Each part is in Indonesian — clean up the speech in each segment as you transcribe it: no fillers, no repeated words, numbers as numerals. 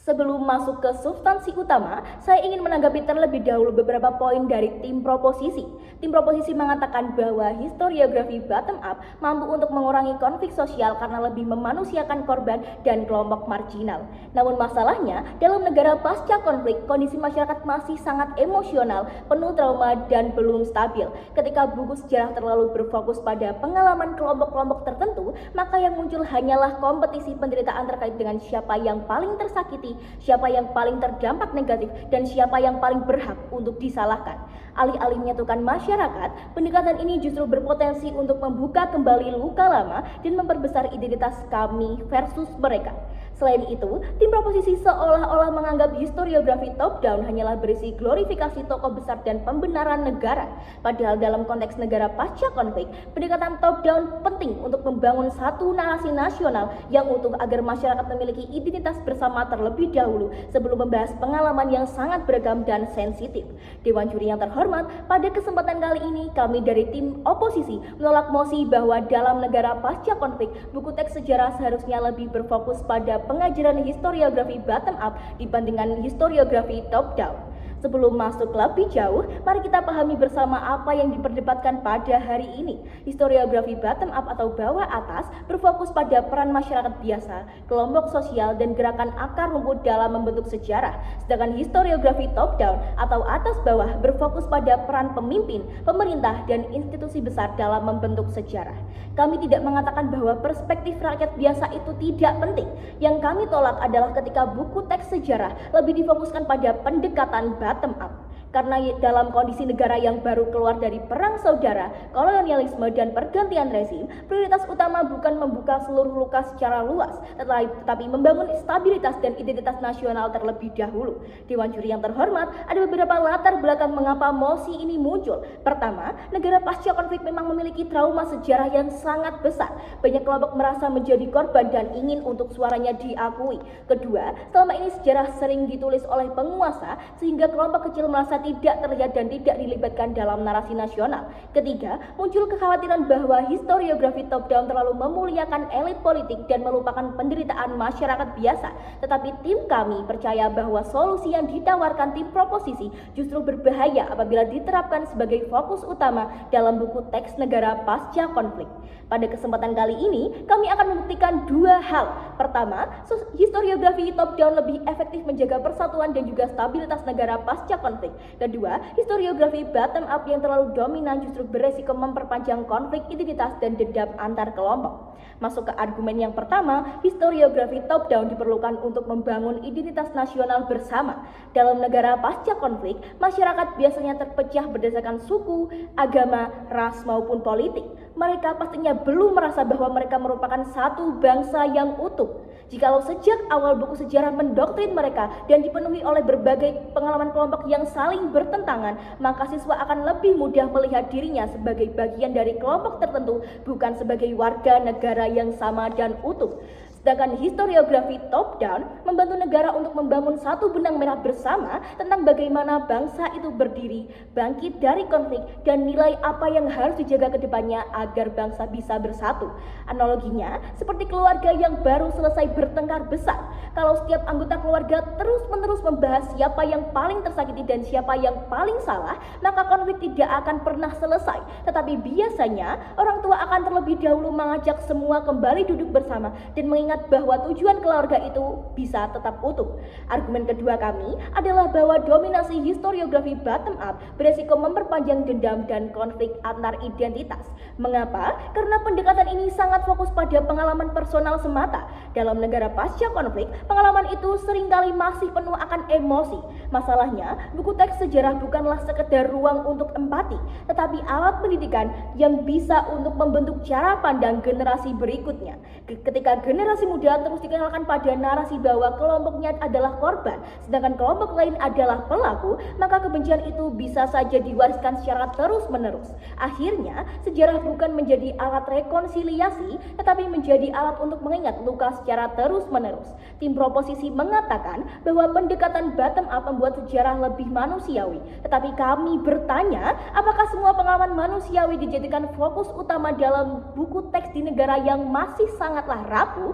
Sebelum masuk ke substansi utama, saya ingin menanggapi terlebih dahulu beberapa poin dari tim proposisi. Tim proposisi mengatakan bahwa historiografi bottom up mampu untuk mengurangi konflik sosial karena lebih memanusiakan korban dan kelompok marginal. Namun masalahnya, dalam negara pasca konflik, kondisi masyarakat masih sangat emosional, penuh trauma, dan belum stabil. Ketika buku sejarah terlalu berfokus pada pengalaman kelompok-kelompok tertentu, maka yang muncul hanyalah kompetisi penderitaan terkait dengan siapa yang paling tersakiti, siapa yang paling terdampak negatif, dan siapa yang paling berhak untuk disalahkan. Alih-alih menyatukan masyarakat, pendekatan ini justru berpotensi untuk membuka kembali luka lama dan memperbesar identitas kami versus mereka. Selain itu, tim proposisi seolah-olah menganggap historiografi top-down hanyalah berisi glorifikasi tokoh besar dan pembenaran negara. Padahal dalam konteks negara pasca konflik, pendekatan top-down penting untuk membangun satu narasi nasional yang utuh agar masyarakat memiliki identitas bersama terlebih dahulu sebelum membahas pengalaman yang sangat beragam dan sensitif. Dewan Juri yang terhormat, pada kesempatan kali ini kami dari tim oposisi menolak mosi bahwa dalam negara pasca konflik, buku teks sejarah seharusnya lebih berfokus pada pengajaran historiografi bottom up dibandingkan historiografi top down. Sebelum masuk lebih jauh, mari kita pahami bersama apa yang diperdebatkan pada hari ini. Historiografi bottom up atau bawah atas berfokus pada peran masyarakat biasa, kelompok sosial, dan gerakan akar rumput dalam membentuk sejarah. Sedangkan historiografi top down atau atas bawah berfokus pada peran pemimpin, pemerintah, dan institusi besar dalam membentuk sejarah. Kami tidak mengatakan bahwa perspektif rakyat biasa itu tidak penting. Yang kami tolak adalah ketika buku teks sejarah lebih difokuskan pada pendekatan bottom up. Karena dalam kondisi negara yang baru keluar dari perang saudara, kolonialisme, dan pergantian rezim, prioritas utama bukan membuka seluruh luka secara luas, tetapi membangun stabilitas dan identitas nasional terlebih dahulu. Dewan Juri yang terhormat, ada beberapa latar belakang mengapa mosi ini muncul. Pertama, negara pasca konflik memang memiliki trauma sejarah yang sangat besar. Banyak kelompok merasa menjadi korban dan ingin untuk suaranya diakui. Kedua, selama ini sejarah sering ditulis oleh penguasa sehingga kelompok kecil merasa tidak terlihat dan tidak dilibatkan dalam narasi nasional. Ketiga, muncul kekhawatiran bahwa historiografi top-down terlalu memuliakan elit politik dan melupakan penderitaan masyarakat biasa. Tetapi tim kami percaya bahwa solusi yang ditawarkan tim proposisi justru berbahaya apabila diterapkan sebagai fokus utama dalam buku teks negara pasca konflik. Pada kesempatan kali ini, kami akan membuktikan dua hal. Pertama, historiografi top-down lebih efektif menjaga persatuan dan juga stabilitas negara pasca konflik. Kedua, historiografi bottom up yang terlalu dominan justru beresiko memperpanjang konflik identitas dan dendam antar kelompok. Masuk ke argumen yang pertama, historiografi top down diperlukan untuk membangun identitas nasional bersama. Dalam negara pasca konflik, masyarakat biasanya terpecah berdasarkan suku, agama, ras maupun politik. Mereka pastinya belum merasa bahwa mereka merupakan satu bangsa yang utuh. Jikalau sejak awal buku sejarah mendoktrin mereka dan dipenuhi oleh berbagai pengalaman kelompok yang saling bertentangan, maka siswa akan lebih mudah melihat dirinya sebagai bagian dari kelompok tertentu, bukan sebagai warga negara yang sama dan utuh. Sedangkan historiografi top-down membantu negara untuk membangun satu benang merah bersama tentang bagaimana bangsa itu berdiri, bangkit dari konflik, dan nilai apa yang harus dijaga ke depannya agar bangsa bisa bersatu. Analoginya, seperti keluarga yang baru selesai bertengkar besar. Kalau setiap anggota keluarga terus-menerus membahas siapa yang paling tersakiti dan siapa yang paling salah, maka konflik tidak akan pernah selesai. Tetapi biasanya, orang tua akan terlebih dahulu mengajak semua kembali duduk bersama dan mengingat bahwa tujuan keluarga itu bisa tetap utuh. Argumen kedua kami adalah bahwa dominasi historiografi bottom up beresiko memperpanjang dendam dan konflik antar identitas. Mengapa? Karena pendekatan ini sangat fokus pada pengalaman personal semata. Dalam negara pasca konflik, pengalaman itu seringkali masih penuh akan emosi. Masalahnya, buku teks sejarah bukanlah sekedar ruang untuk empati, tetapi alat pendidikan yang bisa untuk membentuk cara pandang generasi berikutnya. Ketika generasi muda terus dikenalkan pada narasi bahwa kelompoknya adalah korban, sedangkan kelompok lain adalah pelaku, maka kebencian itu bisa saja diwariskan secara terus-menerus. Akhirnya, sejarah bukan menjadi alat rekonsiliasi, tetapi menjadi alat untuk mengingat luka secara terus-menerus. Tim proposisi mengatakan bahwa pendekatan bottom up membuat sejarah lebih manusiawi, tetapi kami bertanya, apakah semua pengalaman manusiawi dijadikan fokus utama dalam buku teks di negara yang masih sangatlah rapuh?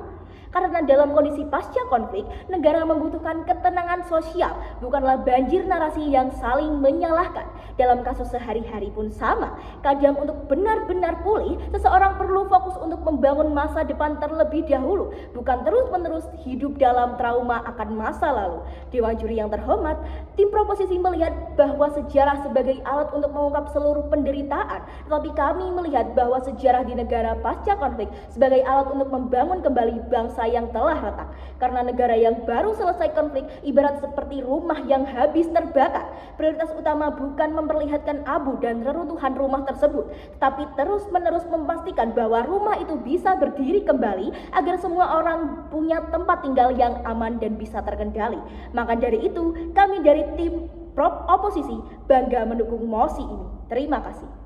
Karena dalam kondisi pasca konflik, negara membutuhkan ketenangan sosial, bukanlah banjir narasi yang saling menyalahkan. Dalam kasus sehari-hari pun sama, kadang untuk benar-benar pulih, seseorang perlu fokus untuk membangun masa depan terlebih dahulu, bukan terus-menerus hidup dalam trauma akan masa lalu. Dewan juri yang terhormat, tim proposisi melihat bahwa sejarah sebagai alat untuk mengungkap seluruh penderitaan, tetapi kami melihat bahwa sejarah di negara pasca konflik sebagai alat untuk membangun kembali bangsa yang telah retak. Karena negara yang baru selesai konflik ibarat seperti rumah yang habis terbakar. Prioritas utama bukan memperlihatkan abu dan reruntuhan rumah tersebut, tetapi terus-menerus memastikan bahwa rumah itu bisa berdiri kembali agar semua orang punya tempat tinggal yang aman dan bisa terkendali. Maka dari itu, kami dari tim oposisi bangga mendukung mosi ini. Terima kasih.